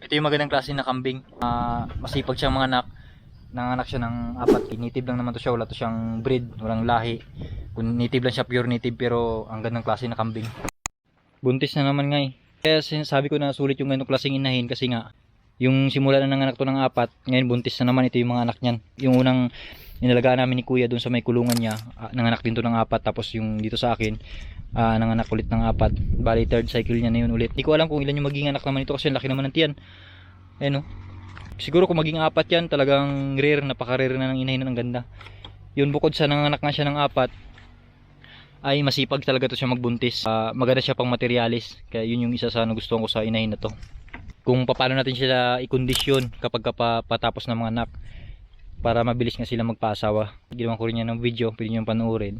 Ito yung magandang klase na kambing. Masipag siyang mga anak. Nanganak siya ng 4. Native lang naman to siya, wala to siyang breed, walang lahi. Kung native lang siya, pure native, pero ang gandang klase na kambing. Buntis na naman nga eh. Kaya sinasabi ko na sulit yung ganitong klaseng inahin kasi nga yung simula na nanganak to ng 4, ngayon buntis na naman, ito yung mga anak niyan. Yung unang inalagaan namin ni kuya doon sa may kulungan niya, nanganak din to ng 4, tapos yung dito sa akin, nanganak ulit ng 4. Bali third cycle niya na yun ulit. Hindi ko alam kung ilan yung maging anak naman ito kasi laki naman ng tiyan. Ayun, no? Siguro kung maging 4 yan, talagang rare, napaka-rare na ng inahin, ang ganda. Yun, bukod sa nanganak nga siya ng 4, ay masipag talaga to siya magbuntis. Maganda siya pang materialis. Kaya yun yung isa sa nagustuhan ko sa inahin na to. Kung paano natin sila i-kondisyon kapag patapos ng mga anak, para mabilis nga sila magpaasawa. Ginawa ko rin yan ng video, pwede nyo panoorin.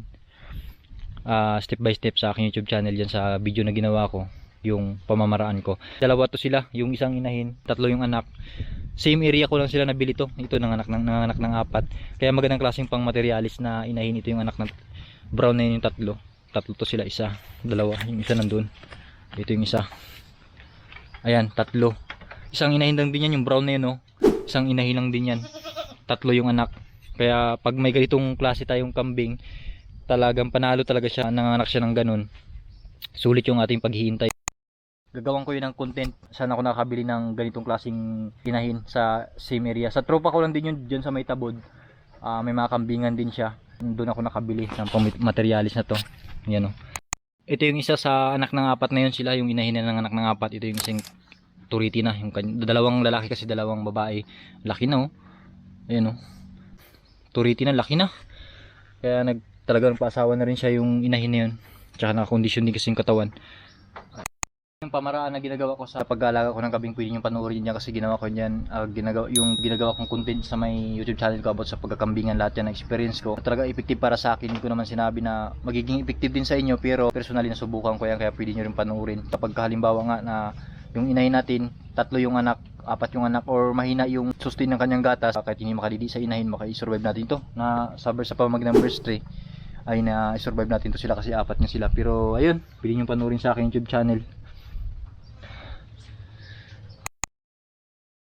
Step by step sa aking YouTube channel yan, sa video na ginawa ko, yung pamamaraan ko. Dalawa to sila, yung isang inahin, 3 yung anak. Same area ko lang sila nabili to. Ito nanganak ng 4. Kaya magandang klaseng pang materialis na inahin. Ito yung anak ng brown na yun, yung 3. 3 to sila, isa, dalawa, yung isa nandun. Ito yung isa. Ayan, 3. Isang inahin lang din yan, yung brown na yun, oh. Isang inahin lang din yan. 3 yung anak. Kaya pag may ganitong klase tayong kambing, talagang panalo talaga siya, nanganak siya ng ganun. Sulit yung ating paghihintay. Gagawin ko yun ng content. Saan ako nakabili ng ganitong klaseng inahin sa same area. Sa tropa ko lang din yun, dyan sa may Tabod. May mga kambingan din siya. Doon ako nakabili ng materialis na to. Yan, oh. Ito yung isa sa anak ng 4 na yun, sila yung inahin ng anak ng 4. Ito yung isang turiti na, yung dalawang lalaki kasi dalawang babae. Laki na, oh. Ayan, oh. Turiti na, laki na. Kaya talagang paasawa na rin siya yung inahin na yun. Tsaka nakakondisyon din kasi yung katawan. Yung pamaraan na ginagawa ko sa pag-aalaga ko ng kambing, pwede nyo panoorin niya kasi ginawa ko niyan. Yung ginagawa kong content sa may YouTube channel ko about sa pagkakambingan, lahat yan na experience ko. Talaga effective para sa akin. Hindi ko naman sinabi na magiging effective din sa inyo, pero personally nasubukan ko yan, kaya pwede nyo rin panoorin. Kapag halimbawa nga na yung inahin natin, 3 yung anak, 4 yung anak, or mahina yung sustain ng kanyang gatas, kahit hindi makadidi sa inahin, maka-survive natin to na sa pamamagitan ng birth tray, ay na-survive natin to sila kasi 4 nga sila. Pero ayun, pwede nyo panoorin sa akin YouTube channel.